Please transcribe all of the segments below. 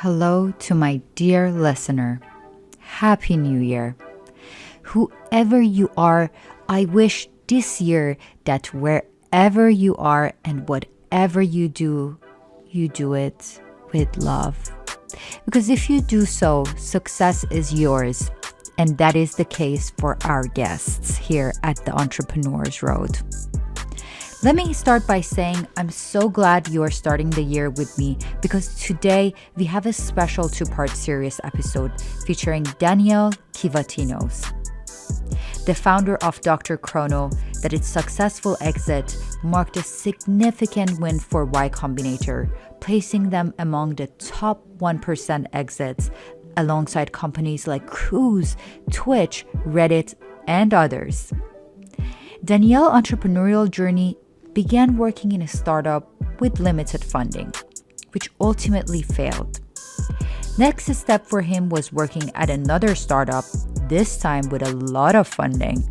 hello to my dear listener. Happy New Year. Whoever you are, I wish this year that wherever you are and whatever you do it with love. Because if you do so, success is yours. And that is the case for our guests here at the Entrepreneur's Road. Let me start by saying I'm so glad you are starting the year with me because today we have a special two-part series episode featuring Danielle Kivatinos, the founder of DrChrono, that its successful exit marked a significant win for Y Combinator, placing them among the top 1% exits alongside companies like Cruise, Twitch, Reddit, and others. Danielle's entrepreneurial journey began working in a startup with limited funding, which ultimately failed. Next step for him was working at another startup, this time with a lot of funding,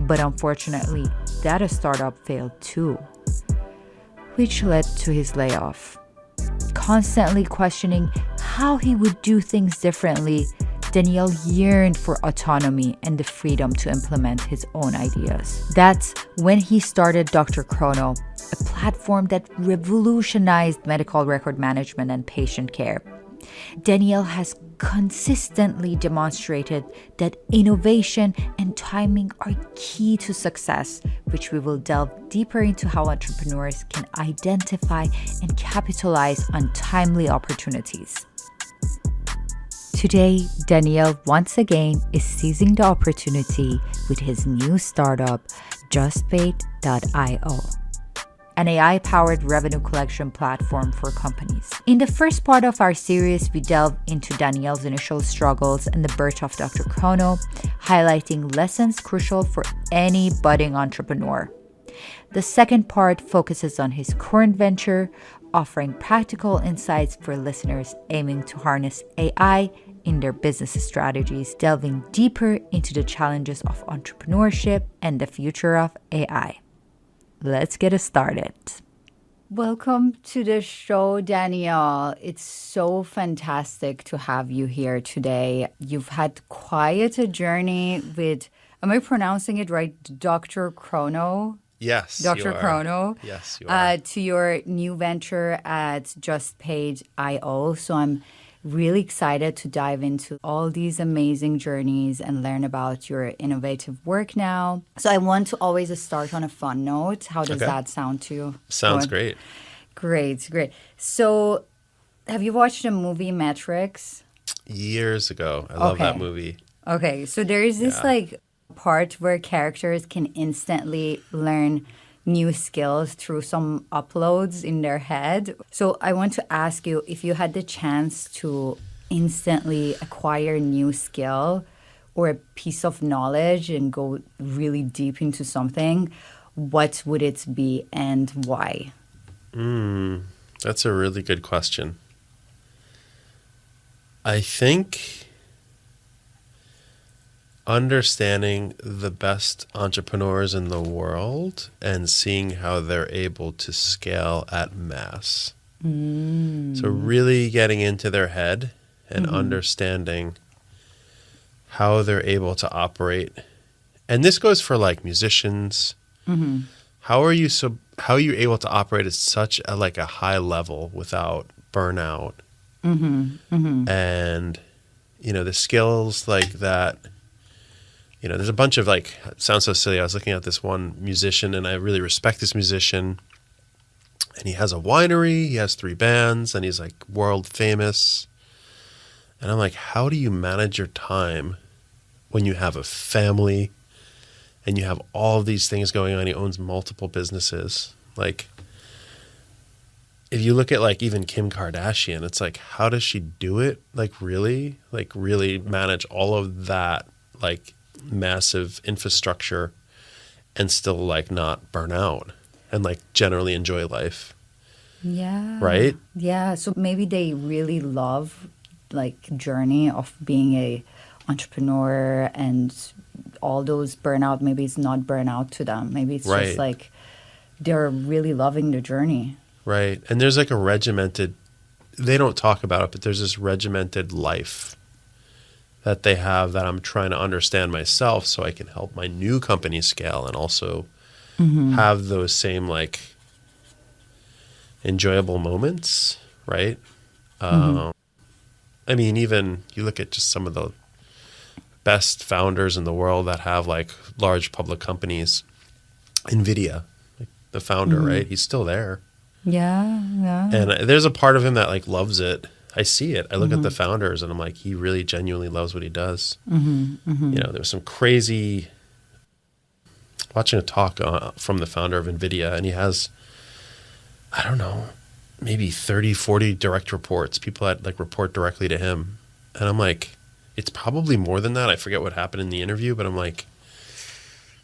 but unfortunately, that startup failed too, which led to his layoff. Constantly questioning how he would do things differently, Danielle yearned for autonomy and the freedom to implement his own ideas. That's when he started DrChrono, a platform that revolutionized medical record management and patient care. Danielle has consistently demonstrated that innovation and timing are key to success, which we will delve deeper into how entrepreneurs can identify and capitalize on timely opportunities. Today, Danielle once again is seizing the opportunity with his new startup, JustPaid.io, an AI-powered revenue collection platform for companies. In the first part of our series, we delve into Danielle's initial struggles and the birth of DrChrono, highlighting lessons crucial for any budding entrepreneur. The second part focuses on his current venture, offering practical insights for listeners aiming to harness AI in their business strategies, delving deeper into the challenges of entrepreneurship and the future of AI. Let's get started. Welcome to the show, Danielle. It's so fantastic to have you here today. You've had quite a journey with, am I pronouncing it right? DrChrono? Yes, DrChrono. Yes, you are. To your new venture at JustPaid.io. So I'm really excited to dive into all these amazing journeys and learn about your innovative work now. So I want to always start on a fun note. How does that sound to you? Sounds great. Great. So have you watched the movie Matrix? Years ago. I love that movie. Okay, so there is this part where characters can instantly learn new skills through some uploads in their head. So I want to ask you, if you had the chance to instantly acquire a new skill or a piece of knowledge and go really deep into something, what would it be and why? That's a really good question. I think understanding the best entrepreneurs in the world and seeing how they're able to scale at mass. So really getting into their head and understanding how they're able to operate. And this goes for like musicians. How are you able to operate at such a high level without burnout? And the skills like that. There's a bunch of it sounds so silly. I was looking at this one musician and I really respect this musician. And he has a winery, he has 3 bands, and he's world famous. And I'm like, how do you manage your time when you have a family and you have all of these things going on? He owns multiple businesses. If you look at even Kim Kardashian, it's how does she do it? Really manage all of that massive infrastructure and still not burn out and generally enjoy life. Yeah. Right? Yeah. So maybe they really love journey of being a entrepreneur and all those burnout. Maybe it's not burnout to them. Maybe it's just they're really loving the journey. Right. And there's a regimented they don't talk about it, but there's this regimented life that they have that I'm trying to understand myself so I can help my new company scale and also have those same like enjoyable moments, right? I mean, even you look at just some of the best founders in the world that have like large public companies. NVIDIA, like the founder, right? He's still there. Yeah. And there's a part of him that like loves it. I see it. I look at the founders and I'm like, he really genuinely loves what he does. You know, there's some crazy, watching a talk from the founder of NVIDIA, and he has, I don't know, maybe 30, 40 direct reports, people that like report directly to him. And I'm like, it's probably more than that. I forget what happened in the interview, but I'm like,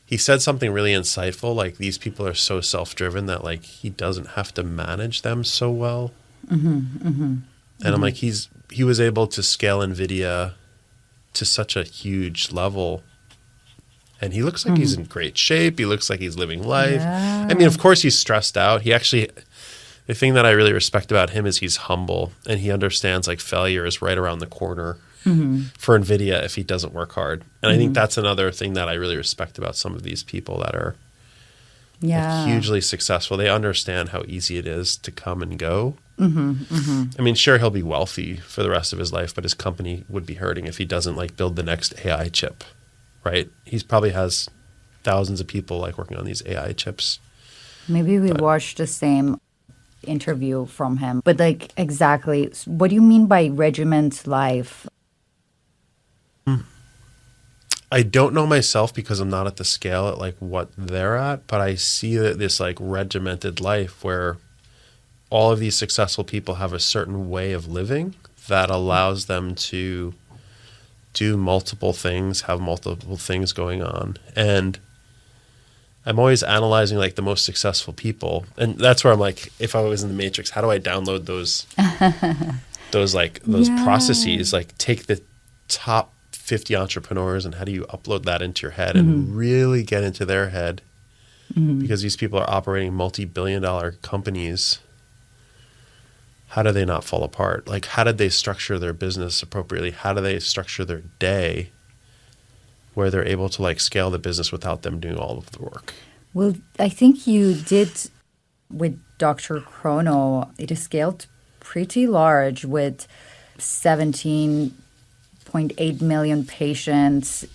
he said something really insightful. Like, these people are so self-driven that like he doesn't have to manage them so well. And I'm like, he was able to scale NVIDIA to such a huge level. And he looks like he's in great shape. He looks like he's living life. Yeah. I mean, of course he's stressed out. He actually, the thing that I really respect about him is he's humble and he understands like failure is right around the corner for NVIDIA if he doesn't work hard. And I think that's another thing that I really respect about some of these people that are like, hugely successful. They understand how easy it is to come and go. I mean, sure, he'll be wealthy for the rest of his life, but his company would be hurting if he doesn't like build the next AI chip, right? He's probably has thousands of people like working on these AI chips. Maybe we watched the same interview from him, but like exactly, what do you mean by regiment life? I don't know myself because I'm not at the scale at like what they're at, but I see that this like regimented life where all of these successful people have a certain way of living that allows them to do multiple things, have multiple things going on. And I'm always analyzing like the most successful people. And that's where I'm like, if I was in the Matrix, how do I download those processes? Like, take the top 50 entrepreneurs and how do you upload that into your head and really get into their head? Because these people are operating multi-billion-dollar companies. How do they not fall apart? Like, how did they structure their business appropriately? How do they structure their day where they're able to like scale the business without them doing all of the work? Well, I think you did with DrChrono. It is scaled pretty large with 17.8 million patients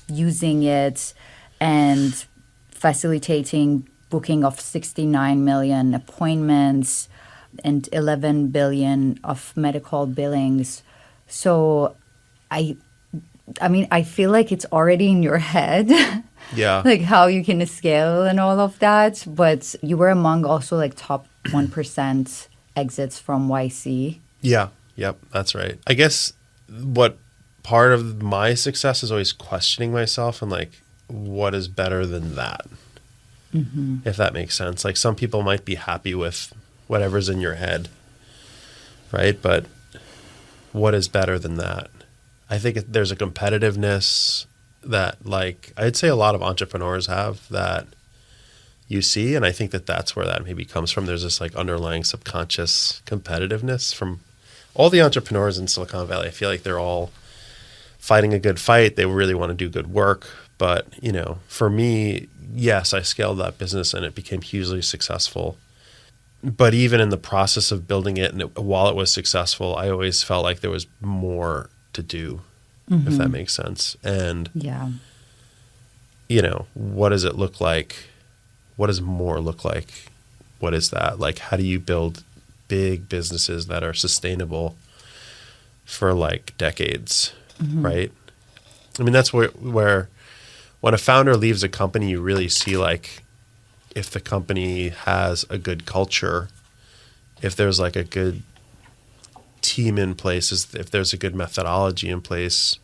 using it and facilitating booking of 69 million appointments and 11 billion of medical billings. So I mean, I feel like it's already in your head. Yeah. Like how you can scale and all of that. But you were among also like top 1% exits from YC. Yeah. Yep. That's right. I guess what part of my success is always questioning myself and like, what is better than that? If that makes sense. Like, some people might be happy with whatever's in your head, right? But what is better than that? I think there's a competitiveness that, like, I'd say a lot of entrepreneurs have that you see, and I think that that's where that maybe comes from. There's this like underlying subconscious competitiveness from all the entrepreneurs in Silicon Valley. I feel like they're all fighting a good fight. They really want to do good work. But, you know, for me, yes, I scaled that business and it became hugely successful. But even in the process of building it, and while it was successful, I always felt like there was more to do, if that makes sense. And, you know, what does it look like? What does more look like? What is that? Like, how do you build big businesses that are sustainable for like decades, right? I mean, that's where when a founder leaves a company, you really see like if the company has a good culture, if there's like a good team in place, if there's a good methodology in place.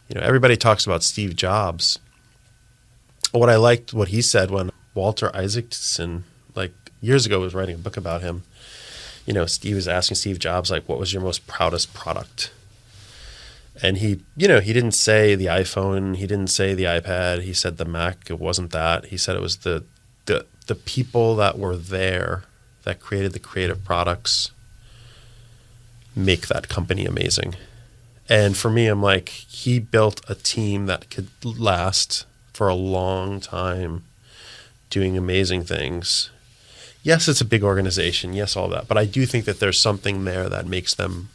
You know, everybody talks about Steve Jobs. What I liked what he said when Walter Isaacson, like years ago, was writing a book about him. You know, Steve was asking Steve Jobs, like, what was your most proudest product? And he, you know, he didn't say the iPhone. He didn't say the iPad. He said the Mac. It wasn't that. He said it was the people that were there that created the creative products make that company amazing. And for me, I'm like, he built a team that could last for a long time doing amazing things. Yes, it's a big organization. Yes, all that. But I do think that there's something there that makes them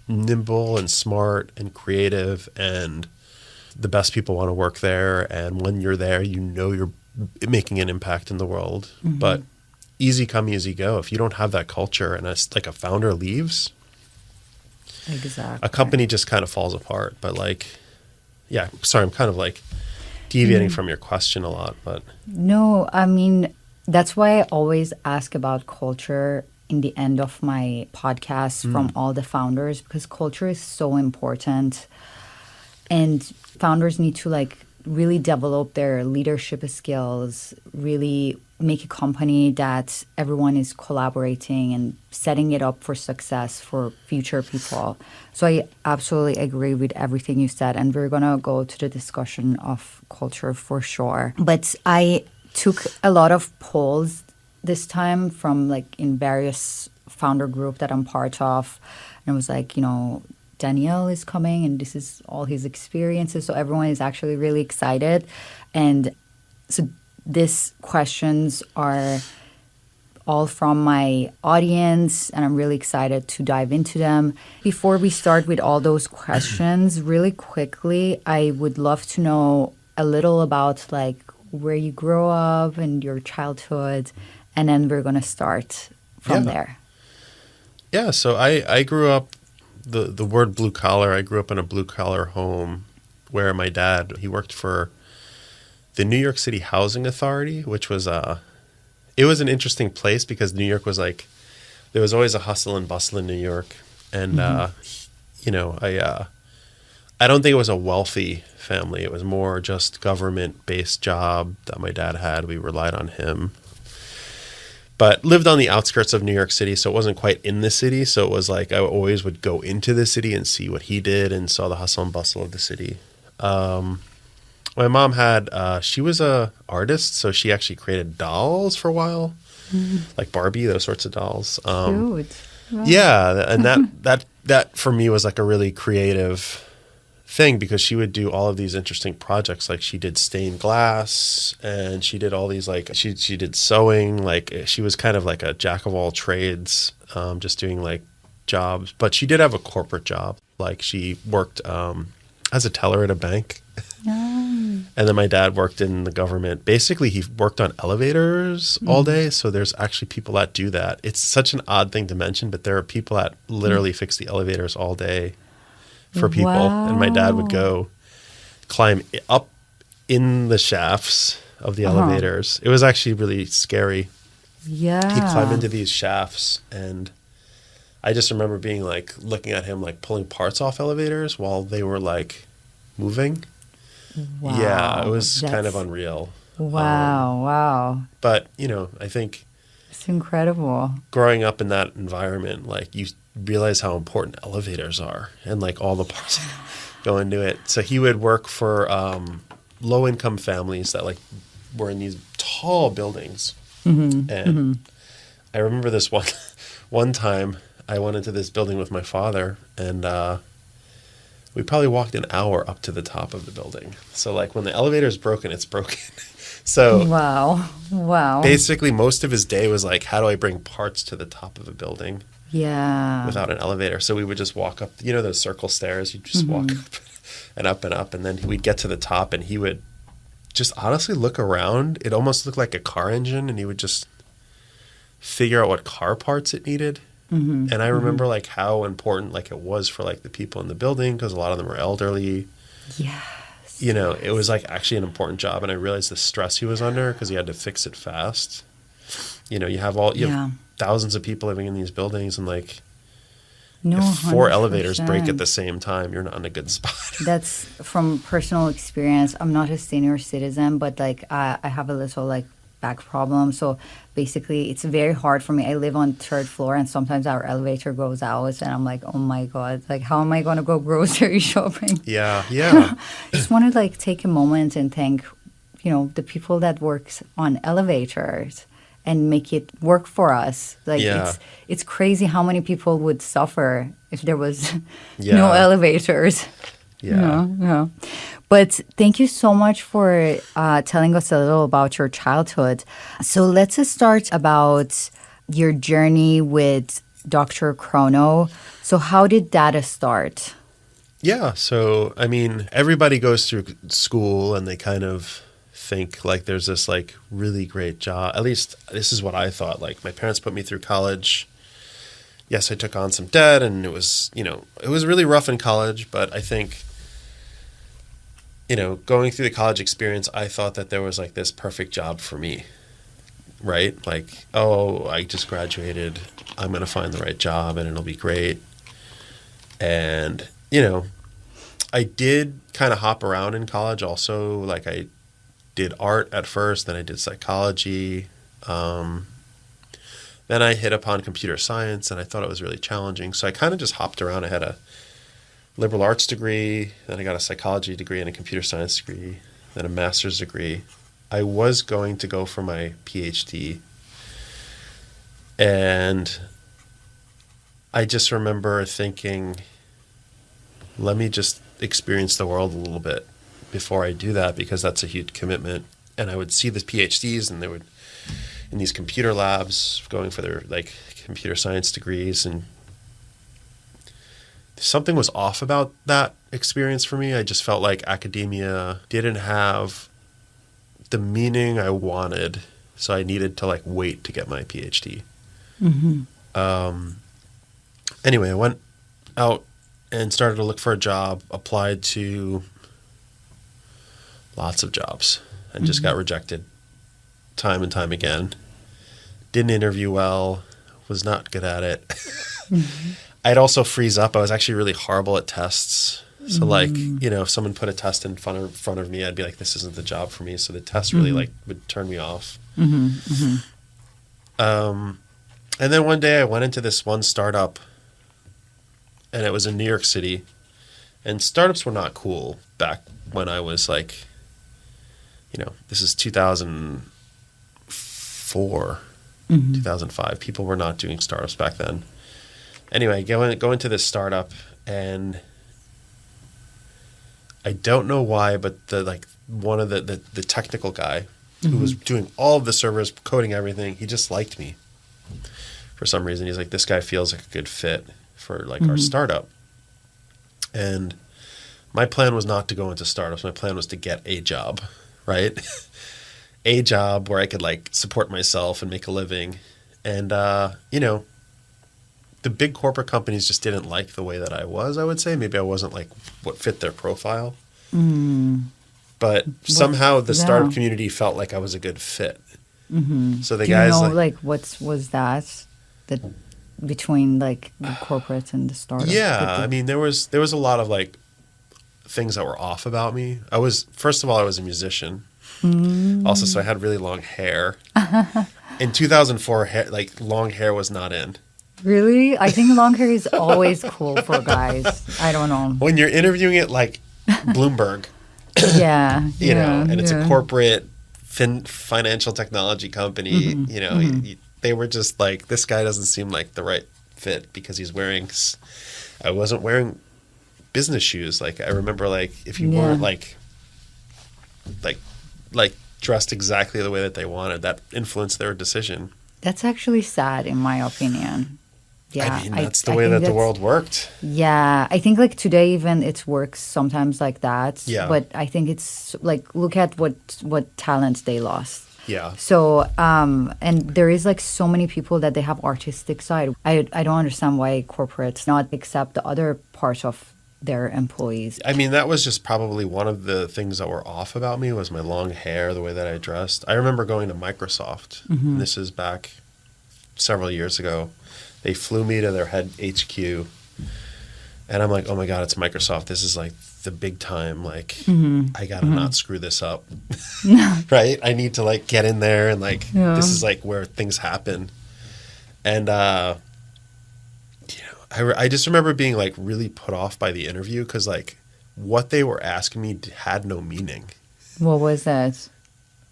nimble and smart and creative, and the best people want to work there. And when you're there, you know you're making an impact in the world. Mm-hmm. But easy come, easy go. If you don't have that culture and like a founder leaves, exactly, a company just kind of falls apart. But like, yeah, sorry, I'm kind of like deviating from your question a lot. But no, I mean, that's why I always ask about culture in the end of my podcast from all the founders, because culture is so important. And founders need to like really develop their leadership skills, really make a company that everyone is collaborating and setting it up for success for future people. So I absolutely agree with everything you said. And we're going to go to the discussion of culture for sure. But I took a lot of polls this time from like in various founder group that I'm part of. And it was like, you know, Daniel is coming and this is all his experiences. So everyone is actually really excited. And so these questions are all from my audience and I'm really excited to dive into them. Before we start with all those questions, really quickly, I would love to know a little about like where you grew up and your childhood, and then we're going to start from there. Yeah, so I grew up, the word blue collar, I grew up in a blue collar home where my dad, he worked for the New York City Housing Authority, which was, it was an interesting place because New York was like, there was always a hustle and bustle in New York. And, you know, I don't think it was a wealthy family. It was more just government-based job that my dad had. We relied on him. But lived on the outskirts of New York City, so it wasn't quite in the city. So it was like I always would go into the city and see what he did and saw the hustle and bustle of the city. My mom had, she was a artist, so she actually created dolls for a while, like Barbie, those sorts of dolls. Cute. Wow. Yeah, and that for me was like a really creative thing because she would do all of these interesting projects. Like she did stained glass and she did all these like she did sewing. Like she was kind of like a jack of all trades, just doing like jobs. But she did have a corporate job. Like she worked as a teller at a bank. And then my dad worked in the government. Basically, he worked on elevators all day. So there's actually people that do that. It's such an odd thing to mention, but there are people that literally fix the elevators all day for people. Wow. And my dad would go climb up in the shafts of the elevators. It was actually really scary. Yeah. He'd climb into these shafts, and I just remember being like looking at him like pulling parts off elevators while they were like moving. Wow. Yeah, it was kind of unreal. Wow. But, you know, I think it's incredible. Growing up in that environment, like you realize how important elevators are and like all the parts go into it. So he would work for low income families that like were in these tall buildings. And I remember this one time I went into this building with my father, and we probably walked an hour up to the top of the building. So like when the elevator is broken, it's broken. So wow. Basically most of his day was like, how do I bring parts to the top of a building? Yeah. Without an elevator. So we would just walk up, you know, those circle stairs, you just walk up and up and up. And then we'd get to the top and he would just honestly look around. It almost looked like a car engine, and he would just figure out what car parts it needed. And I remember like how important like it was for like the people in the building, because a lot of them were elderly. Yes. You know, it was like actually an important job, and I realized the stress he was under because he had to fix it fast. You know, you have thousands of people living in these buildings, and like if 4 100%. Elevators break at the same time, you're not in a good spot. That's from personal experience. I'm not a senior citizen, but like I have a little like back problem. So basically it's very hard for me. I live on 3rd floor, and sometimes our elevator goes out and I'm like, oh my God, like how am I going to go grocery shopping? Yeah. Just want to like take a moment and thank, you know, the people that works on elevators and make it work for us. Like Yeah. it's crazy how many people would suffer if there was Yeah. no elevators. Yeah. Yeah. But thank you so much for telling us a little about your childhood. So let's just start about your journey with DrChrono. So how did that start? Yeah. So, I mean, everybody goes through school and they kind of think like there's this like really great job. At least this is what I thought. Like my parents put me through college. Yes, I took on some debt and it was, it was really rough in college, but I think, going through the college experience, I thought that there was like this perfect job for me, right? Like, oh, I just graduated. I'm going to find the right job and it'll be great. And, I did kind of hop around in college also. Like I did art at first, then I did psychology. Then I hit upon computer science and I thought it was really challenging. So I kind of just hopped around. I had a liberal arts degree, then I got a psychology degree and a computer science degree, then a master's degree. I was going to go for my PhD. And I just remember thinking, let me just experience the world a little bit before I do that, because that's a huge commitment. And I would see the PhDs and they would in these computer labs going for their like computer science degrees, and something was off about that experience for me. I just felt like academia didn't have the meaning I wanted, so I needed to like wait to get my PhD. Anyway, I went out and started to look for a job, applied to lots of jobs, and just got rejected time and time again. Didn't interview well, was not good at it. I'd also freeze up. I was actually really horrible at tests. So like, if someone put a test in front of me, I'd be like, this isn't the job for me. So the test really like would turn me off. And then one day I went into this one startup, and it was in New York City, and startups were not cool back when I was like, this is 2004, 2005. People were not doing startups back then. Anyway, go into this startup, and I don't know why, but one of the technical guy who was doing all of the servers, coding everything, he just liked me for some reason. He's like, this guy feels like a good fit for like our startup. And my plan was not to go into startups. My plan was to get a job, right? A job where I could like support myself and make a living. And, the big corporate companies just didn't like the way that I was, I would say. Maybe I wasn't like what fit their profile. But somehow the startup community felt like I was a good fit. So the guys was that between like the corporates and the startups? Yeah, I mean there was a lot of like things that were off about me. First of all, I was a musician. Also, so I had really long hair. In 2004, long hair was not in. Really? I think long hair is always cool for guys. I don't know. When you're interviewing it like Bloomberg, and it's a corporate financial technology company, they were just like, this guy doesn't seem like the right fit because I wasn't wearing business shoes. Like I remember like if you weren't like dressed exactly the way that they wanted, that influenced their decision. That's actually sad in my opinion. Yeah, I mean, that's the way that the world worked. Yeah, I think like today even it works sometimes like that. Yeah. But I think it's like, look at what talent they lost. Yeah. So, and there is like so many people that they have artistic side. I don't understand why corporates not accept the other parts of their employees. I mean, that was just probably one of the things that were off about me was my long hair, the way that I dressed. I remember going to Microsoft. And this is back several years ago. They flew me to their head HQ, and I'm like, oh my God, it's Microsoft. This is like the big time. Like, I gotta not screw this up, right? I need to like get in there and like, this is like where things happen. And, I just remember being like really put off by the interview because like what they were asking me had no meaning. What was that?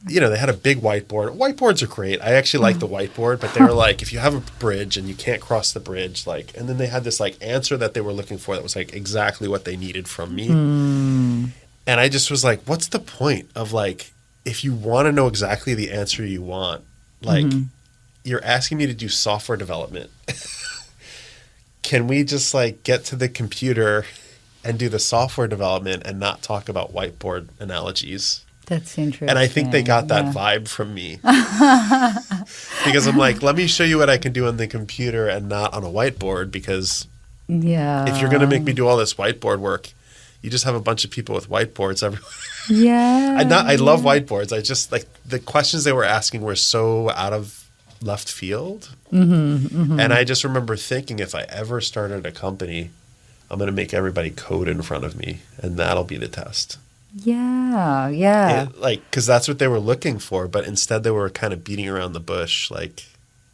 they had a big whiteboard. Whiteboards are great. I actually like the whiteboard, but they were like, if you have a bridge and you can't cross the bridge, like, and then they had this like answer that they were looking for that was like exactly what they needed from me. And I just was like, what's the point of like, if you want to know exactly the answer you want, like you're asking me to do software development. Can we just like get to the computer and do the software development and not talk about whiteboard analogies? That's interesting. And I think they got that vibe from me. Because I'm like, let me show you what I can do on the computer and not on a whiteboard, because if you're going to make me do all this whiteboard work, you just have a bunch of people with whiteboards everywhere. Yeah. I love whiteboards. I just like the questions they were asking were so out of left field. And I just remember thinking, if I ever started a company, I'm going to make everybody code in front of me, and that'll be the test. Yeah. Because that's what they were looking for, but instead they were kind of beating around the bush. Like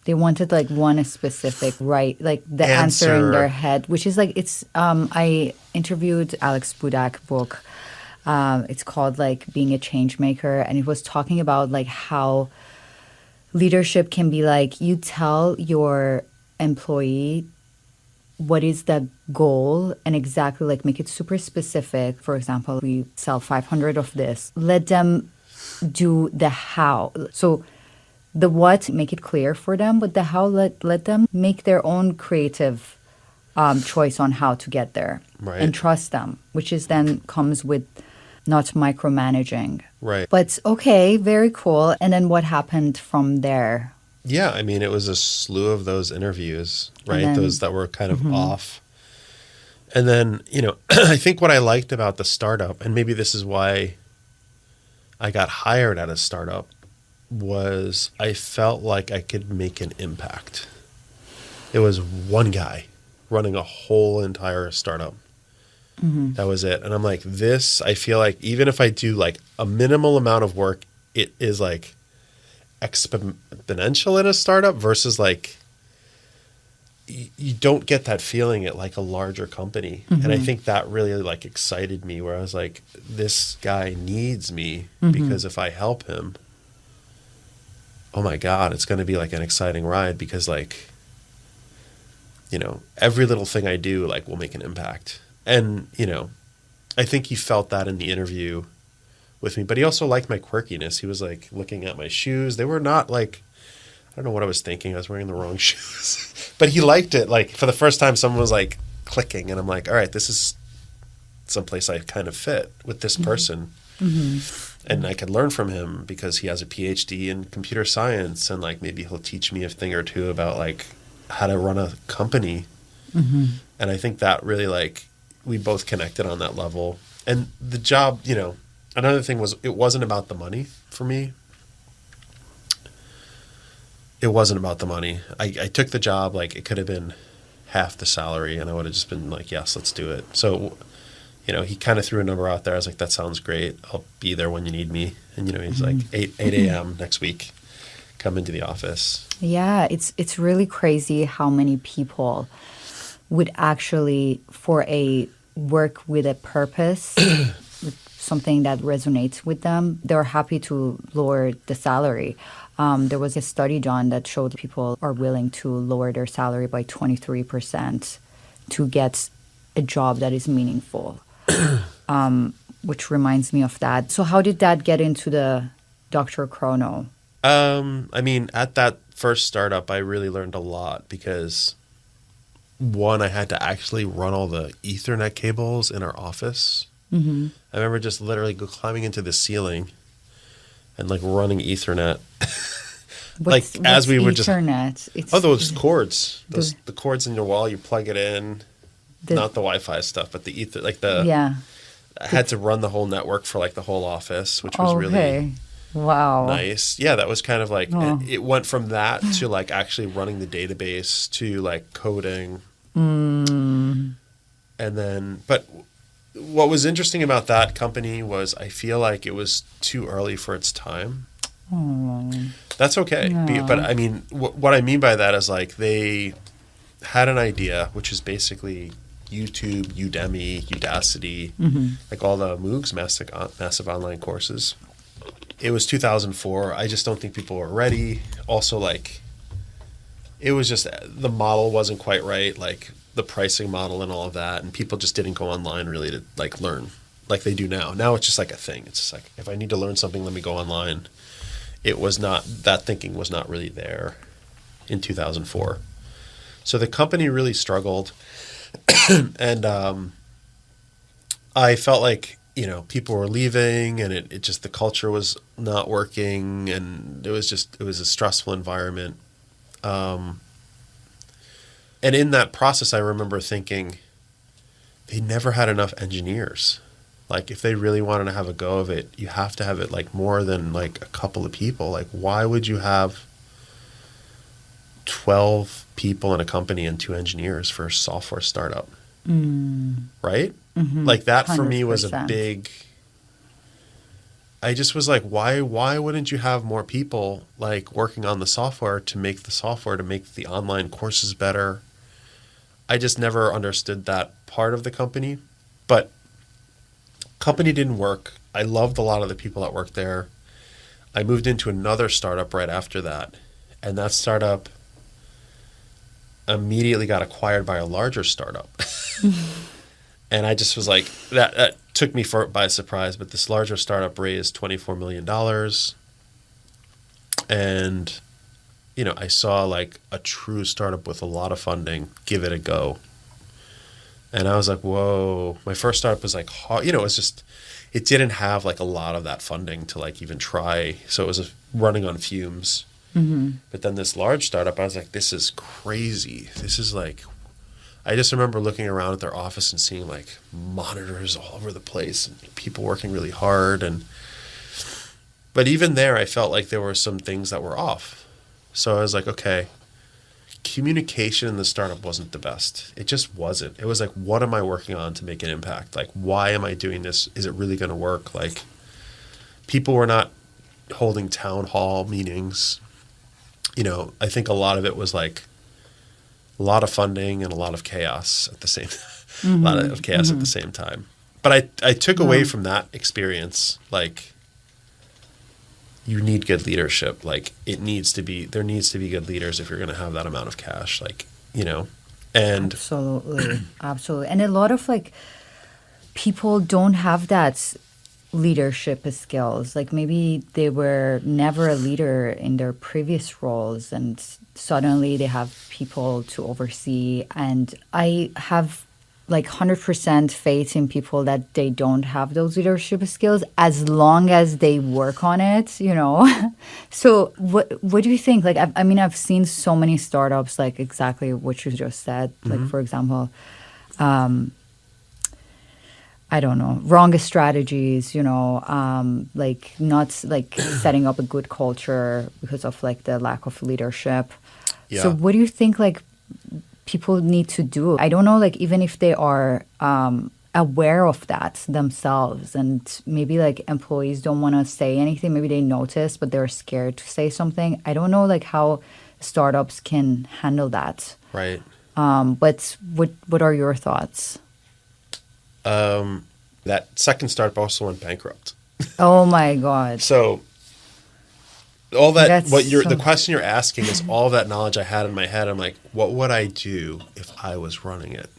they wanted like one specific like the answer in their head, which is like it's. I interviewed Alex Budak book. It's called like Being a Change Maker, and it was talking about like how leadership can be like you tell your employee what is the goal and exactly like make it super specific. For example, we sell 500 of this. Let them do the how. So the what, make it clear for them, but the how, let them make their own creative choice on how to get there. Right. And trust them, which is then comes with not micromanaging. Right. But okay, very cool. And then what happened from there? Yeah, I mean, it was a slew of those interviews, right? Those that were kind of off. And then, I think what I liked about the startup, and maybe this is why I got hired at a startup, was I felt like I could make an impact. It was one guy running a whole entire startup. That was it. And I'm like, I feel like even if I do like a minimal amount of work, it is like exponential in a startup versus like you don't get that feeling at like a larger company. And I think that really like excited me, where I was like, this guy needs me because if I help him, oh my God, it's going to be like an exciting ride, because like, every little thing I do like will make an impact. And, I think he felt that in the interview with me, but he also liked my quirkiness. He was like looking at my shoes. They were not like, I don't know what I was thinking. I was wearing the wrong shoes, but he liked it. Like for the first time, someone was like clicking, and I'm like, all right, this is someplace I kind of fit with this person. And I could learn from him because he has a PhD in computer science, and like maybe he'll teach me a thing or two about like how to run a company. And I think that really like we both connected on that level. And the job, another thing was it wasn't about the money for me. It wasn't about the money. I took the job, like it could have been half the salary, and I would have just been like, yes, let's do it. So, he kind of threw a number out there. I was like, that sounds great. I'll be there when you need me. And, he's like 8 a.m. next week, come into the office. Yeah, it's really crazy how many people would actually, for a work with a purpose, with something that resonates with them, they're happy to lower the salary. There was a study done that showed people are willing to lower their salary by 23% to get a job that is meaningful, which reminds me of that. So how did that get into the DrChrono? I mean, at that first startup, I really learned a lot because, one, I had to actually run all the Ethernet cables in our office. I remember just literally climbing into the ceiling and like running Ethernet. What's as we would Ethernet? Those cords, the cords in your wall, you plug it in, not the Wi-Fi stuff, but the ether, like I had to run the whole network for like the whole office, which was really nice. Yeah, that was kind of like, it went from that to like actually running the database to like coding. And then, but what was interesting about that company was I feel like it was too early for its time. That's okay. Yeah. But I mean, what I mean by that is like they had an idea, which is basically YouTube, Udemy, Udacity, like all the MOOCs, massive online courses. it was 2004. I just don't think people were ready. Also, like, it was just the model wasn't quite right, like the pricing model and all of that, and people just didn't go online really to like learn like they do now. Now it's just like a thing. It's just like, if I need to learn something, let me go online. It was not, that thinking was not really there in 2004. So the company really struggled. And I felt like, you know, people were leaving, and it just, the culture was not working, and it was a stressful environment. And in that process, I remember thinking they never had enough engineers. Like, if they really wanted to have a go of it, you have to have it like more than like a couple of people. Like, why would you have 12 people in a company and 2 engineers for a software startup? Right? Mm-hmm. Like, that for 100%. Me was a big, I just was like, why wouldn't you have more people like working on the software to make the online courses better? I just never understood that part of the company. But company didn't work. I loved a lot of the people that worked there. I moved into another startup right after that, and that startup immediately got acquired by a larger startup. And I just was like, that took me by surprise. But this larger startup raised $24 million. And, you know, I saw like a true startup with a lot of funding give it a go. And I was like, whoa. My first startup was like, you know, it didn't have like a lot of that funding to like even try. So it was running on fumes. Mm-hmm. But then this large startup, I was like, this is crazy. This is like, I just remember looking around at their office and seeing like monitors all over the place and people working really hard. But even there, I felt like there were some things that were off. So I was like, okay, communication in the startup wasn't the best. It just wasn't. It was like, what am I working on to make an impact? Like, why am I doing this? Is it really going to work? Like, people were not holding town hall meetings. You know, I think a lot of it was like a lot of funding and a lot of chaos at the same mm-hmm. a lot of chaos mm-hmm. at the same time. But I took away from that experience, like, you need good leadership. Like, there needs to be good leaders if you're going to have that amount of cash, like, you know. And absolutely. Absolutely. And a lot of like people don't have that leadership skills. Like, maybe they were never a leader in their previous roles, and suddenly they have people to oversee. And I have like 100% faith in people that they don't have those leadership skills as long as they work on it, you know. So what do you think? Like, I mean, I've seen so many startups, like exactly what you just said. Mm-hmm. Like, for example, I don't know, wrong strategies, you know, like not like setting up a good culture because of like the lack of leadership. Yeah. So what do you think like people need to do? I don't know, like even if they are aware of that themselves, and maybe like employees don't want to say anything, maybe they notice, but they're scared to say something. I don't know like how startups can handle that. Right. But what are your thoughts? That second startup also went bankrupt. Oh my God. So all that, the question you're asking is all that knowledge I had in my head. I'm like, what would I do if I was running it?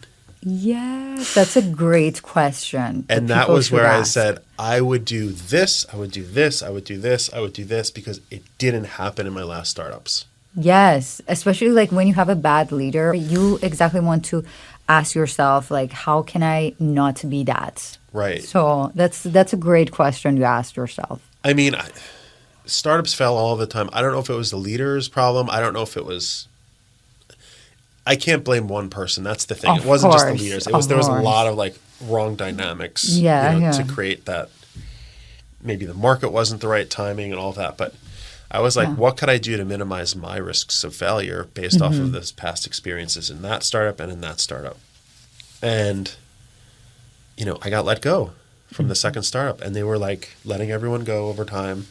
Yes, that's a great question. And that was where I said, I would do this, I would do this, I would do this, I would do this, because it didn't happen in my last startups. Yes, especially like when you have a bad leader, you exactly want to ask yourself, like, how can I not be that? Right. So that's a great question to ask yourself. I mean, startups fail all the time. I don't know if it was the leader's problem. I don't know if it was. I can't blame one person. That's the thing. It wasn't just the leaders. There was a lot of like wrong dynamics. To create that. Maybe the market wasn't the right timing and all that. But I was like, what could I do to minimize my risks of failure based off of this past experiences in that startup and in that startup? And, you know, I got let go from the second startup, and they were like letting everyone go over time.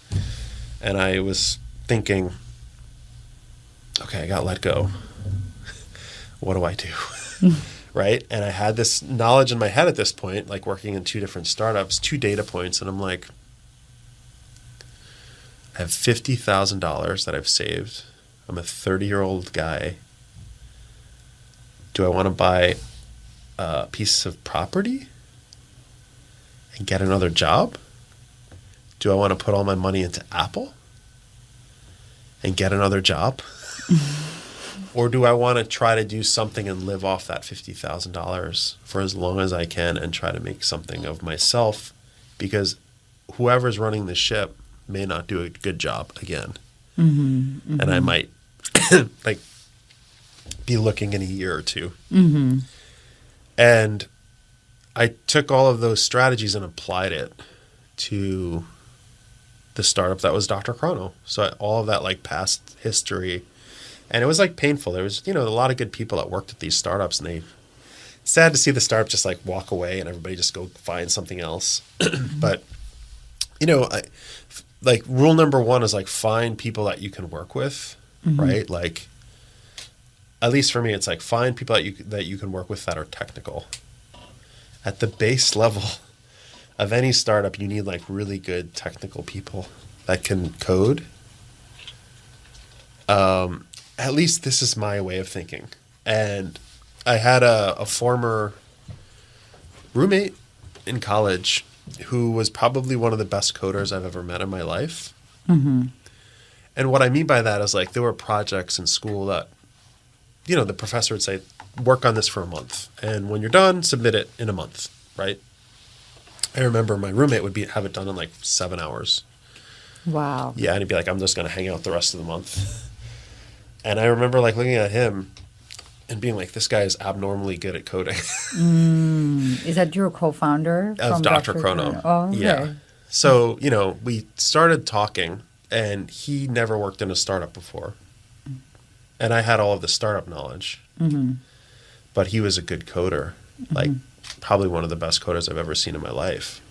And I was thinking, okay, I got let go. What do I do? Right? And I had this knowledge in my head at this point, like working in 2 different startups, 2 data points. And I'm like, I have $50,000 that I've saved. I'm a 30-year-old guy. Do I want to buy a piece of property and get another job? Do I want to put all my money into Apple and get another job? Or do I want to try to do something and live off that $50,000 for as long as I can and try to make something of myself? Because whoever's running the ship may not do a good job again. And I might like be looking in a year or two. And I took all of those strategies and applied it to the startup that was DrChrono. So all of that like past history. And it was like painful. There was, a lot of good people that worked at these startups, and sad to see the startup just like walk away and everybody just go find something else. But, like rule number one is like find people that you can work with, right? Like, at least for me, it's like find people that you can work with that are technical. At the base level of any startup, you need like really good technical people that can code. At least this is my way of thinking. And I had a former roommate in college who was probably one of the best coders I've ever met in my life. And what I mean by that is like there were projects in school that, the professor would say, work on this for a month. And when you're done, submit it in a month, right? I remember my roommate would have it done in like 7 hours. Wow. Yeah, and he'd be like, I'm just going to hang out the rest of the month. And I remember like looking at him and being like, this guy is abnormally good at coding. Is that your co-founder? Of DrChrono. Oh, okay. Yeah. So, we started talking, and he never worked in a startup before. And I had all of the startup knowledge. But he was a good coder, like probably one of the best coders I've ever seen in my life.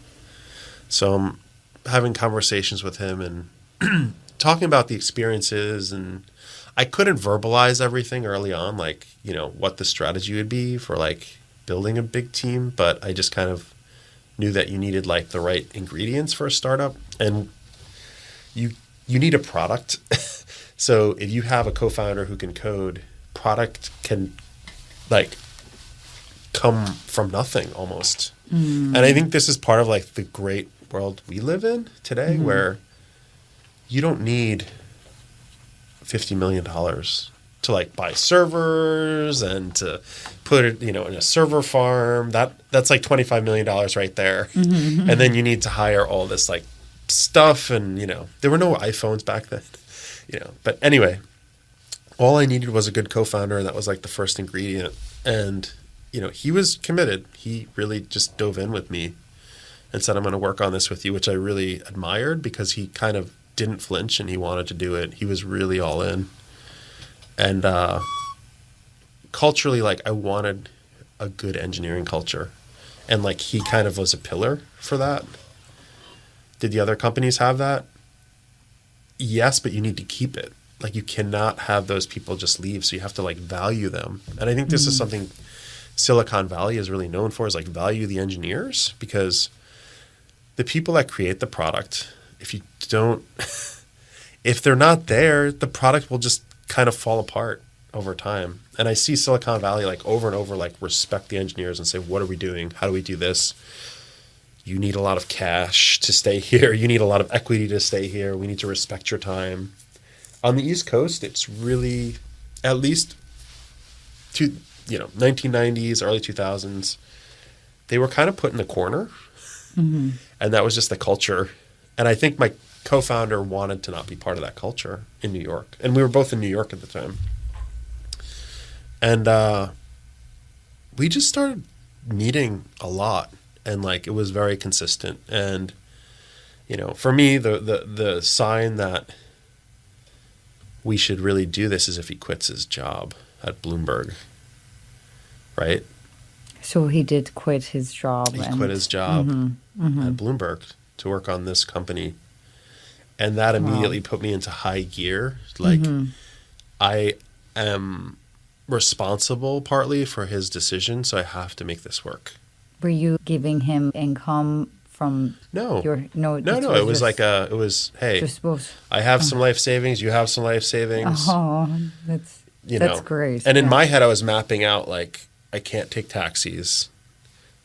So I'm having conversations with him and talking about the experiences, and I couldn't verbalize everything early on, like, what the strategy would be for like building a big team. But I just kind of knew that you needed like the right ingredients for a startup, and you need a product. So if you have a co-founder who can code, product can like come from nothing almost. And I think this is part of like the great world we live in today, where you don't need $50 million to like buy servers and to put it, in a server farm. That's like $25 million right there. And then you need to hire all this like stuff, and there were no iPhones back then. But anyway, all I needed was a good co-founder, and that was like the first ingredient. And he was committed. He really just dove in with me and said, I'm going to work on this with you, which I really admired, because he kind of didn't flinch and he wanted to do it. He was really all in. And culturally, like, I wanted a good engineering culture. And like he kind of was a pillar for that. Did the other companies have that? Yes, but you need to keep it. Like, you cannot have those people just leave, so you have to like value them. And I think this is something Silicon Valley is really known for, is like value the engineers, because the people that create the product, if they're not there, the product will just kind of fall apart over time. And I see Silicon Valley like over and over, like respect the engineers and say, what are we doing? How do we do this? You need a lot of cash to stay here. You need a lot of equity to stay here. We need to respect your time. On the East Coast, it's really, at least to 1990s, early 2000s, they were kind of put in a corner. And that was just the culture. And I think my co-founder wanted to not be part of that culture in New York. And we were both in New York at the time. And we just started meeting a lot. And like, it was very consistent. And, for me, the sign that we should really do this is if he quits his job at Bloomberg, right? So he did quit his job. He quit his job at Bloomberg to work on this company. And that immediately put me into high gear. Like, I am responsible partly for his decision, so I have to make this work. Were you giving him income from No. your No, it was like it was, hey, just both. I have some life savings, you have some life savings. Oh, that's great. And in my head, I was mapping out like, I can't take taxis.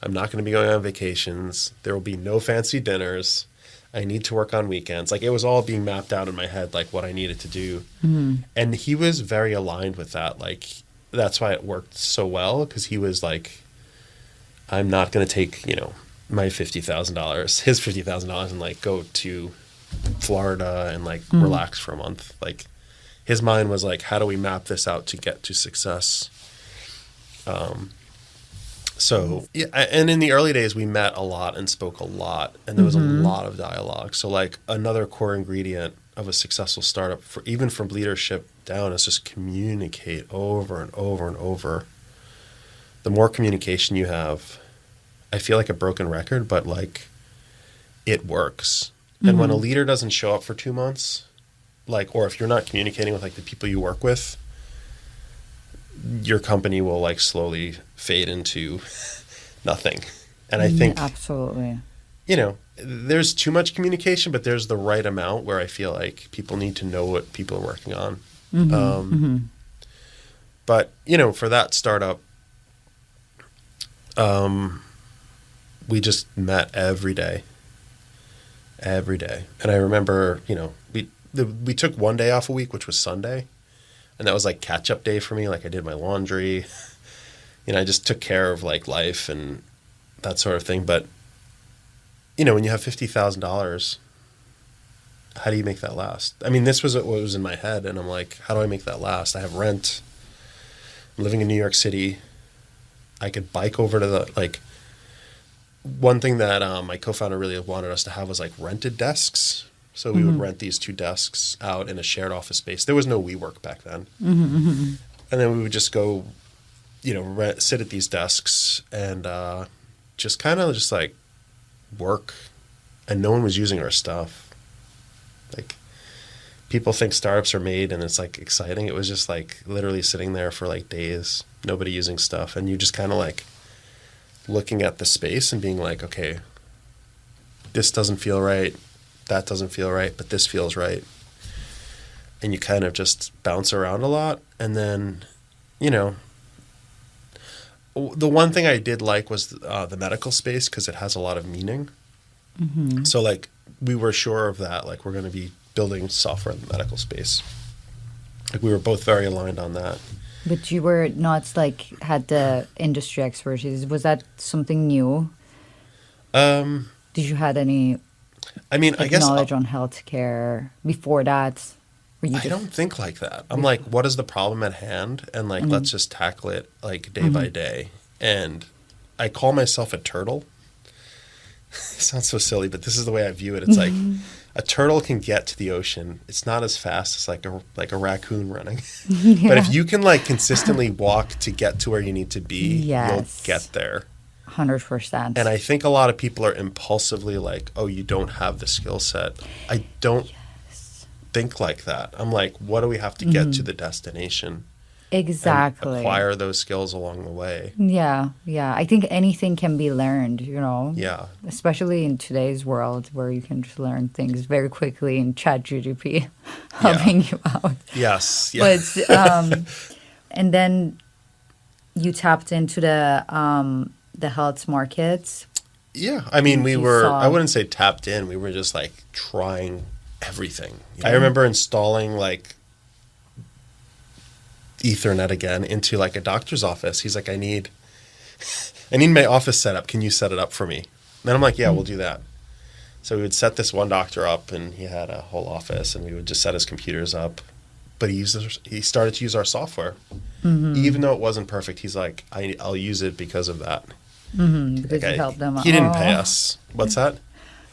I'm not going to be going on vacations. There will be no fancy dinners. I need to work on weekends. Like, it was all being mapped out in my head, like what I needed to do. And he was very aligned with that. Like, that's why it worked so well, because he was like, I'm not going to take, my $50,000, his $50,000 and like go to Florida and like relax for a month. Like, his mind was like, how do we map this out to get to success? So, yeah, and in the early days, we met a lot and spoke a lot, and there was a lot of dialogue. So, like, another core ingredient of a successful startup, even from leadership down, is just communicate over and over and over. The more communication you have, I feel like a broken record, but, like, it works. And when a leader doesn't show up for 2 months, like, or if you're not communicating with, like, the people you work with, your company will like slowly fade into nothing. And I think absolutely, there's too much communication, but there's the right amount where I feel like people need to know what people are working on. But for that startup, we just met every day. And I remember, we took one day off a week, which was Sunday. And that was like catch-up day for me. Like, I did my laundry. I just took care of like life and that sort of thing. But, when you have $50,000, how do you make that last? I mean, this was what was in my head. And I'm like, how do I make that last? I have rent. I'm living in New York City. I could bike over to one thing that my co-founder really wanted us to have was like rented desks. So we would rent these 2 desks out in a shared office space. There was no WeWork back then. And then we would just go, sit at these desks and just kind of just like work. And no one was using our stuff. Like, people think startups are made and it's like exciting. It was just like literally sitting there for like days, nobody using stuff. And you just kind of like looking at the space and being like, okay, this doesn't feel right. That doesn't feel right, but this feels right. And you kind of just bounce around a lot. And then, the one thing I did like was the medical space, because it has a lot of meaning. So like, we were sure of that. Like, we're going to be building software in the medical space. Like, we were both very aligned on that. But you were not had the industry expertise. Was that something new? Did you had any I guess knowledge on healthcare before that? I don't think like that. I'm like, what is the problem at hand? And like, let's just tackle it like day by day. And I call myself a turtle. It sounds so silly, but this is the way I view it. It's like a turtle can get to the ocean. It's not as fast as like a raccoon running. But if you can like consistently walk to get to where you need to be, you'll get there. 100%. And I think a lot of people are impulsively like, oh, you don't have the skill set. I don't think like that. I'm like, what do we have to get to the destination? Exactly. And acquire those skills along the way. Yeah. I think anything can be learned, Yeah. Especially in today's world where you can just learn things very quickly in ChatGPT helping you out. Yes. Yeah. But, and then you tapped into the health markets. Yeah. I mean, I wouldn't say tapped in. We were just like trying everything. I remember installing like Ethernet again into like a doctor's office. He's like, I need my office set up. Can you set it up for me? And then I'm like, yeah, we'll do that. So we would set this one doctor up and he had a whole office and we would just set his computers up. But he started to use our software. Even though it wasn't perfect, he's like, I'll use it because of that. Because you helped them out. He didn't pay us. What's that?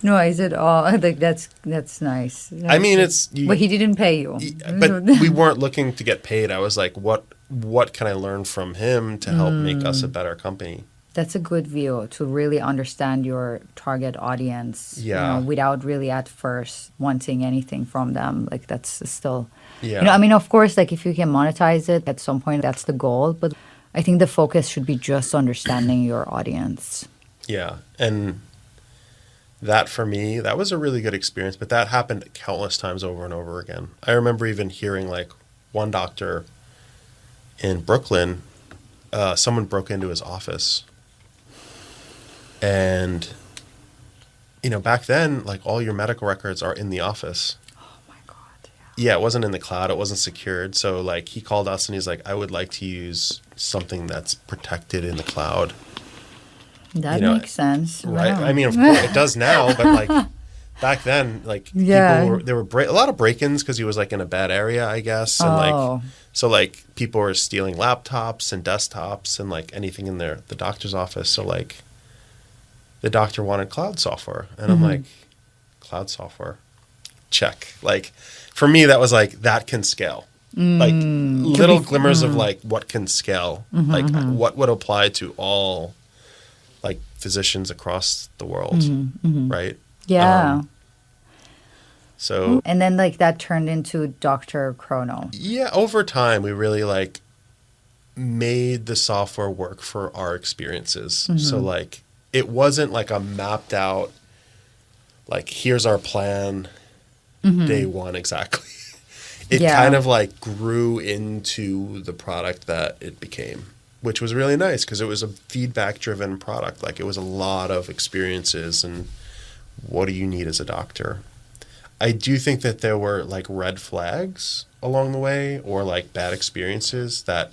No, I said, that's nice. I mean, but he didn't pay you. But we weren't looking to get paid. I was like, what can I learn from him to help make us a better company? That's a good view to really understand your target audience. Yeah. Without really at first wanting anything from them. Like, that's still, yeah. I mean, of course, like if you can monetize it at some point, that's the goal. But I think the focus should be just understanding your audience. Yeah. And that for me, that was a really good experience, but that happened countless times over and over again. I remember even hearing like one doctor in Brooklyn, someone broke into his office. And, back then, like all your medical records are in the office. Oh my God. Yeah, it wasn't in the cloud. It wasn't secured. So like he called us and he's like, I would like to use something that's protected in the cloud. That makes sense. Right. Wow. I mean, of course it does now, but like back then, like there were a lot of break-ins because he was like in a bad area, I guess. And like people were stealing laptops and desktops and like anything in the doctor's office. So like the doctor wanted cloud software. And I'm like, cloud software? Check. Like for me, that was like, that can scale. Like little glimmers of like what can scale, like what would apply to all like physicians across the world, right? Yeah. So and then like that turned into DrChrono. Yeah, over time we really like made the software work for our experiences. So like it wasn't like a mapped out like here's our plan day one exactly. It kind of like grew into the product that it became, which was really nice because it was a feedback-driven product. Like it was a lot of experiences and what do you need as a doctor? I do think that there were like red flags along the way or like bad experiences that,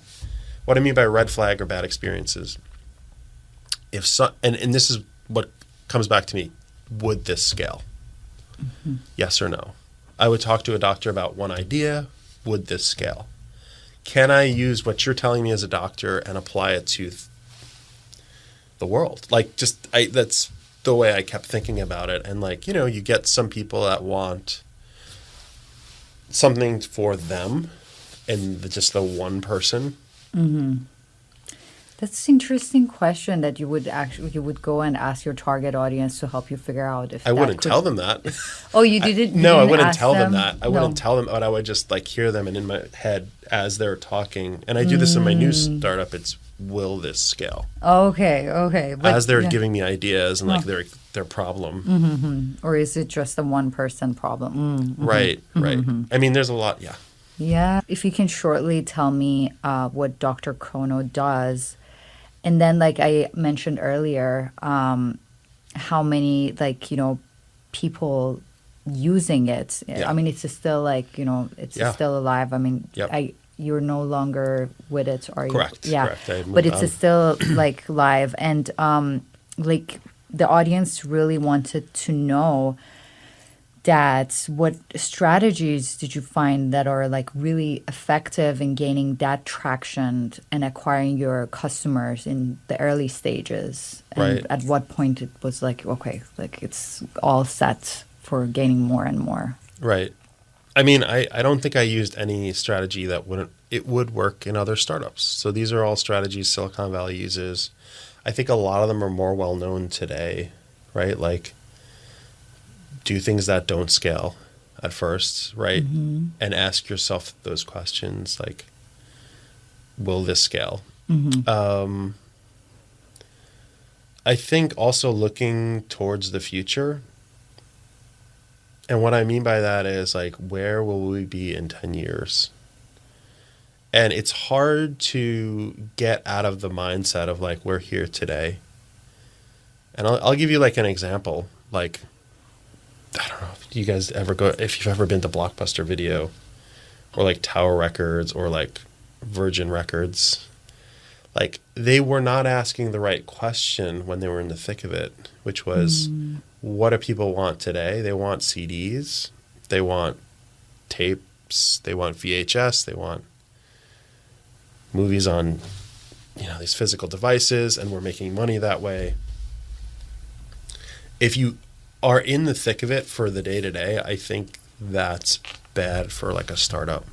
what I mean by red flag or bad experiences, and this is what comes back to me, would this scale? Yes or no? I would talk to a doctor about one idea, would this scale? Can I use what you're telling me as a doctor and apply it to the world? Like that's the way I kept thinking about it. And like, you get some people that want something for them and just the one person. That's an interesting question that you would go and ask your target audience to help you figure out if I wouldn't tell them that. Oh, you didn't? No, I didn't wouldn't ask tell them them? that. I wouldn't tell them, but I would just like hear them and in my head as they're talking. And I do this in my new startup. It's will this scale? Okay. But, as they're giving me ideas and like their problem. Or is it just a one person problem? Right. I mean, there's a lot. Yeah. Yeah. If you can shortly tell me what DrChrono does. And then, like I mentioned earlier, how many, people using it. Yeah. I mean, it's still it's still alive. I mean, you're no longer with it, are you? Correct. Yeah. Correct. But it's still like live. And the audience really wanted to know that what strategies did you find that are like really effective in gaining that traction and acquiring your customers in the early stages? And at what point it was like, okay, like it's all set for gaining more and more? Right. I mean, I don't think I used any strategy that would work in other startups. So these are all strategies Silicon Valley uses. I think a lot of them are more well known today, right? Like do things that don't scale at first, right? And ask yourself those questions like, will this scale? I think also looking towards the future. And what I mean by that is like, where will we be in 10 years? And it's hard to get out of the mindset of like, we're here today. And I'll give you like an example. Like, I don't know if you guys if you've ever been to Blockbuster Video or like Tower Records or like Virgin Records, like they were not asking the right question when they were in the thick of it, which was, what do people want today? They want CDs, they want tapes, they want VHS, they want movies on, these physical devices, and we're making money that way. If you are in the thick of it for the day-to-day, I think that's bad for like a startup.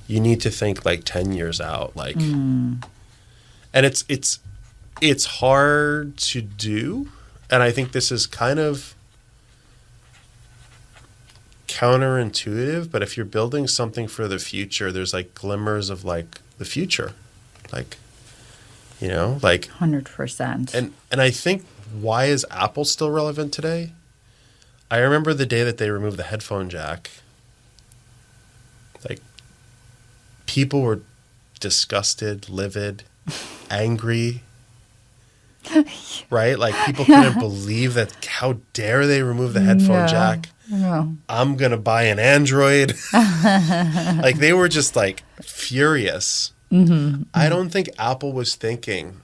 You need to think like 10 years out, like, and it's hard to do. And I think this is kind of counterintuitive, but if you're building something for the future, there's like glimmers of like the future, like, like 100%. And I think why is Apple still relevant today? I remember the day that they removed the headphone jack. Like, people were disgusted, livid, angry, right? Like, people couldn't believe that. How dare they remove the headphone jack? No. I'm going to buy an Android. Like, they were just like furious. Mm-hmm. I don't think Apple was thinking,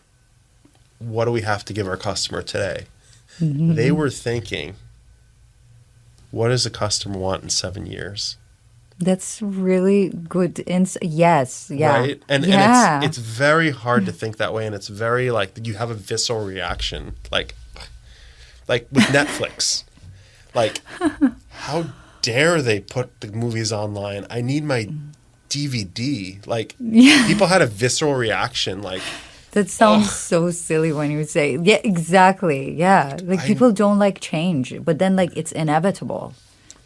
what do we have to give our customer today? Mm-hmm. They were thinking, what does the customer want in 7 years? That's really good yes. Yeah. Right? And it's very hard to think that way. And it's very like you have a visceral reaction. Like with Netflix. Like, how dare they put the movies online? I need my DVD. Like, people had a visceral reaction. Like, that sounds so silly when you say, yeah, exactly. Yeah. Like, people don't like change, but then, like, it's inevitable.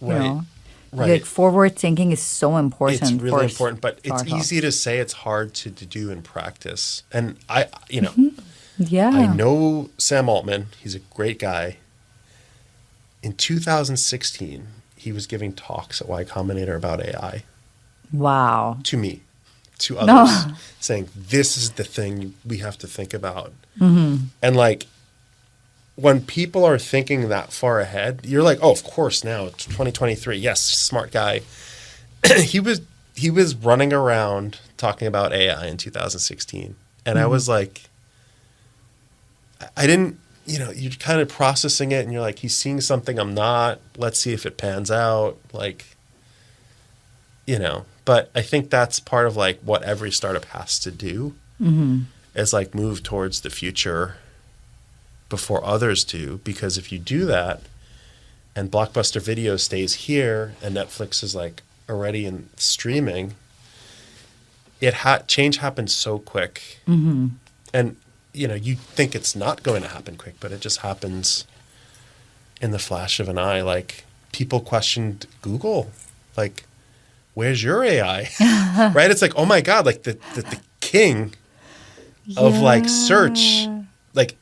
Right. You know? Right. Like, forward thinking is so important. It's really important, but it's easy to say, it's hard to do in practice. And I know Sam Altman. He's a great guy. In 2016, he was giving talks at Y Combinator about AI. Wow. To me, to others, saying, this is the thing we have to think about. Mm-hmm. And like, when people are thinking that far ahead, you're like, oh, of course, now it's 2023. Yes, smart guy. He was running around talking about AI in 2016. And I was like, I didn't, you're kind of processing it and you're like, he's seeing something I'm not. Let's see if it pans out. Like, but I think that's part of like what every startup has to do is like move towards the future before others do. Because if you do that and Blockbuster Video stays here and Netflix is like already in streaming, change happens so quick. Mm-hmm. And, you think it's not going to happen quick, but it just happens in the flash of an eye. Like, people questioned Google, like, where's your AI? Right? It's like, oh my God, like the king of like search, like,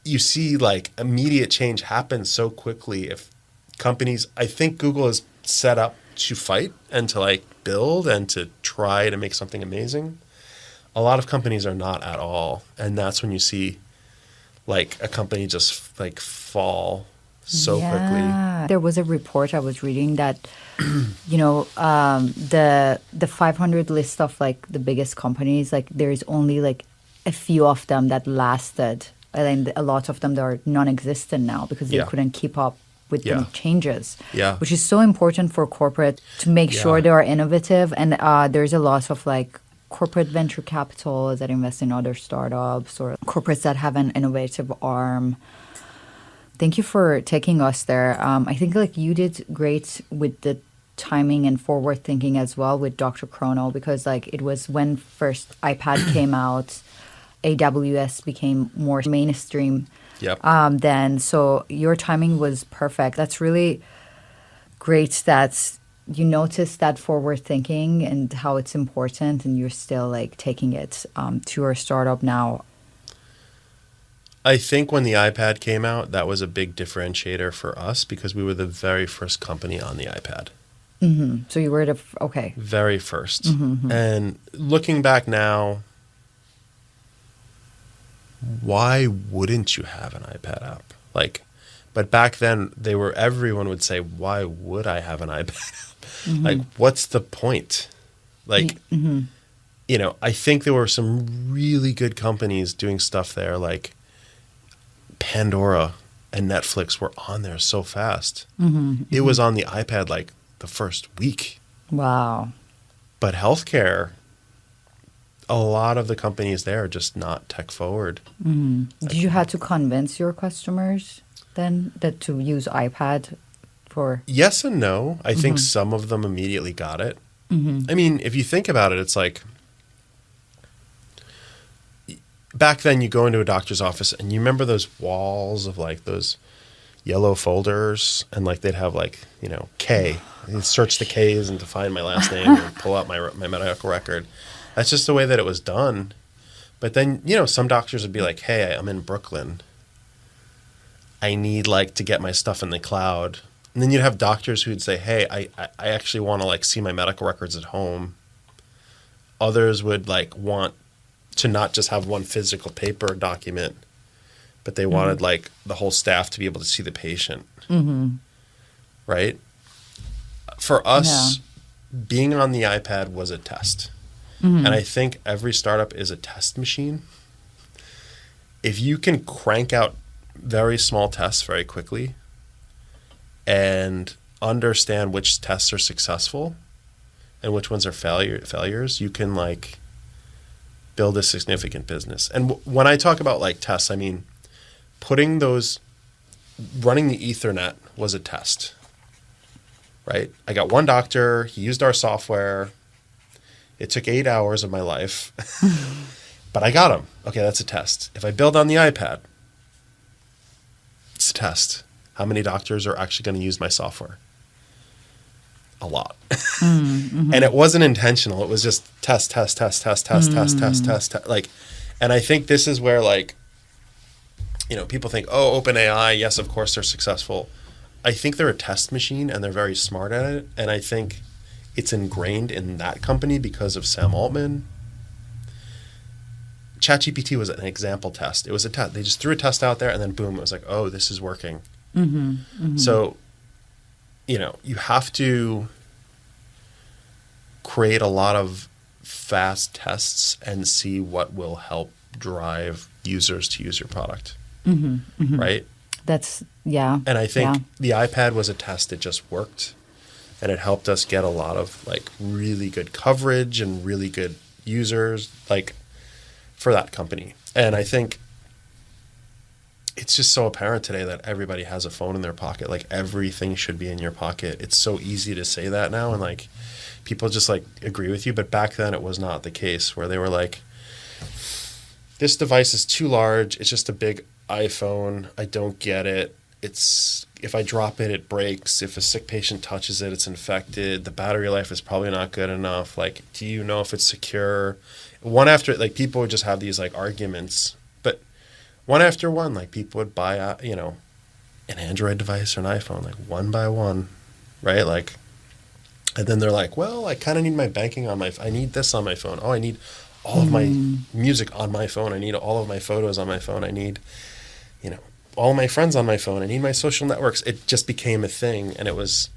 you see like immediate change happen so quickly. If companies, I think Google is set up to fight and to like build and to try to make something amazing. A lot of companies are not at all. And that's when you see like a company just like fall so quickly. There was a report I was reading that, the 500 list of like the biggest companies, like there's only like a few of them that lasted. And a lot of them that are non-existent now because they couldn't keep up with the changes, which is so important for corporate to make sure they are innovative. And there's a lot of like corporate venture capital that invest in other startups or corporates that have an innovative arm. Thank you for taking us there. I think like you did great with the timing and forward thinking as well with DrChrono because like it was when first iPad came out, AWS became more mainstream. Then so your timing was perfect. That's really great that you noticed that forward thinking and how it's important, and you're still like taking it to your startup now. I think when the iPad came out, that was a big differentiator for us because we were the very first company on the iPad. Mm-hmm. So you were very first. Mm-hmm. And looking back now, why wouldn't you have an iPad app? Like, but back then everyone would say, why would I have an iPad app? Mm-hmm. Like, what's the point? Like, I think there were some really good companies doing stuff there. Like Pandora and Netflix were on there so fast. Mm-hmm. It was on the iPad like the first week. Wow. But healthcare, a lot of the companies there are just not tech forward. Mm-hmm. Did you have to convince your customers then that to use iPad for? Yes and no. I think some of them immediately got it. Mm-hmm. I mean, if you think about it, it's like back then you go into a doctor's office and you remember those walls of like those yellow folders and like they'd have like, K. You'd search the Ks and to find my last name and pull out my medical record. That's just the way that it was done. But then, some doctors would be like, hey, I'm in Brooklyn. I need like to get my stuff in the cloud. And then you'd have doctors who'd say, hey, I actually want to like see my medical records at home. Others would like want to not just have one physical paper document, but they wanted like the whole staff to be able to see the patient. Right? For us, being on the iPad was a test. And I think every startup is a test machine. If you can crank out very small tests very quickly and understand which tests are successful and which ones are failures, you can like build a significant business. And when I talk about like tests, I mean running the Ethernet was a test, right? I got one doctor, he used our software. It took 8 hours of my life, but I got him. Okay, that's a test. If I build on the iPad, it's a test. How many doctors are actually going to use my software? A lot. And it wasn't intentional. It was just test. Like, and I think this is where like, you know, people think, oh, OpenAI, yes, of course they're successful. I think they're a test machine and they're very smart at it. And I think it's ingrained in that company because of Sam Altman. ChatGPT was an example test. It was a test. They just threw a test out there and then boom, it was like, oh, this is working. So, you know, you have to create a lot of fast tests and see what will help drive users to use your product. Right? That's, yeah. And I think the iPad was a test. It just worked. And it helped us get a lot of like really good coverage and really good users like for that company. And I think it's just so apparent today that everybody has a phone in their pocket. Like everything should be in your pocket. It's so easy to say that now. And like people just like agree with you. But back then it was not the case where they were like, this device is too large. It's just a big iPhone. I don't get it. If I drop it, it breaks. If a sick patient touches it, it's infected. The battery life is probably not good enough. Like, do you know if it's secure? One after, like, people would just have these, like, arguments. But one after one, like, people would buy, an Android device or an iPhone, like, one by one, right? Like, and then they're like, well, I kind of need my banking on I need this on my phone. Oh, I need all of my music on my phone. I need all of my photos on my phone. I need, all my friends on my phone. I need my social networks. It just became a thing. And it was,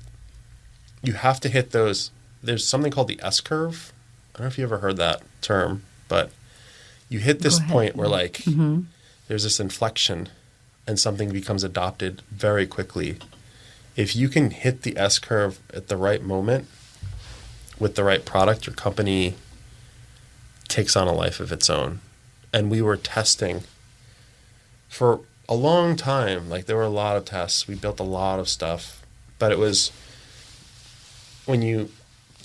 you have to hit those. There's something called the S curve. I don't know if you ever heard that term, but you hit this point where like there's this inflection and something becomes adopted very quickly. If you can hit the S curve at the right moment with the right product, your company takes on a life of its own. And we were testing for a long time. Like there were a lot of tests. We built a lot of stuff, but it was when you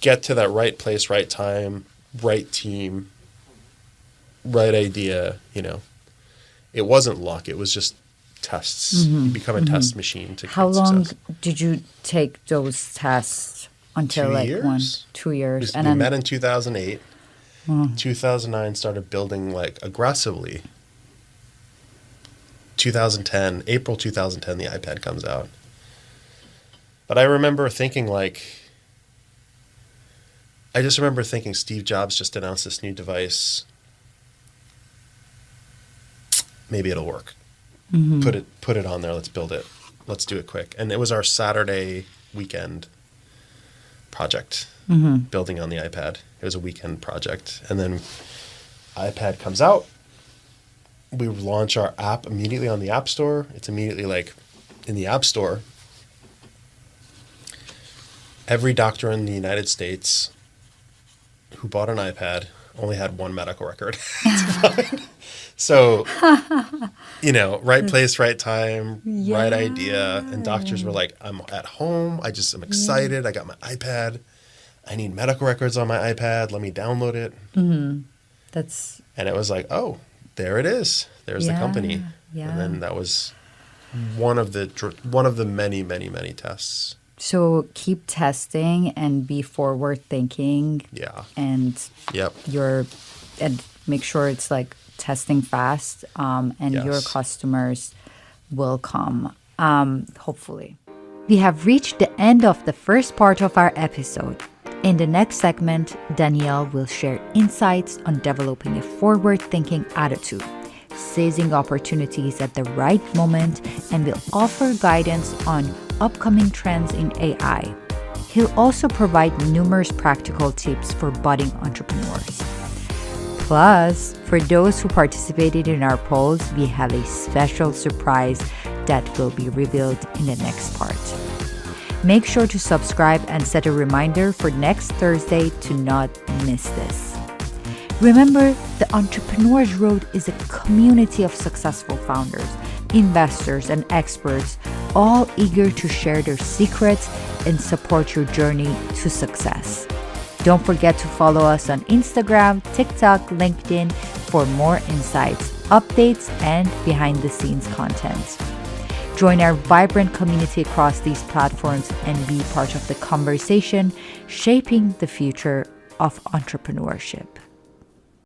get to that right place, right time, right team, right idea, it wasn't luck. It was just tests. You become a test machine to How get long success. did you take those tests until 2 years. 2 years? We met in 2008. 2009 started building like aggressively. 2010, April 2010, the iPad comes out. But I remember thinking Steve Jobs just announced this new device. Maybe it'll work. Put it on there. Let's build it. Let's do it quick. And it was our Saturday weekend project, building on the iPad. It was a weekend project. And then iPad comes out. We launch our app immediately on the App Store. It's immediately like in the App Store. Every doctor in the United States who bought an iPad only had one medical record. So, right place, right time, right idea. And doctors were like, I'm at home. I'm excited. I got my iPad. I need medical records on my iPad. Let me download it. And it was like, oh, there it is. There's the company. Yeah. And then that was one of the many, many, many tests. So keep testing and be forward thinking. Yeah. And and make sure it's like testing fast. And your customers will come, hopefully. We have reached the end of the first part of our episode. In the next segment, Danielle will share insights on developing a forward-thinking attitude, seizing opportunities at the right moment, and will offer guidance on upcoming trends in AI. He'll also provide numerous practical tips for budding entrepreneurs. Plus, for those who participated in our polls, we have a special surprise that will be revealed in the next part. Make sure to subscribe and set a reminder for next Thursday to not miss this. Remember, the Entrepreneur's Road is a community of successful founders, investors, and experts, all eager to share their secrets and support your journey to success. Don't forget to follow us on Instagram, TikTok, LinkedIn for more insights, updates, and behind-the-scenes content. Join our vibrant community across these platforms and be part of the conversation shaping the future of entrepreneurship.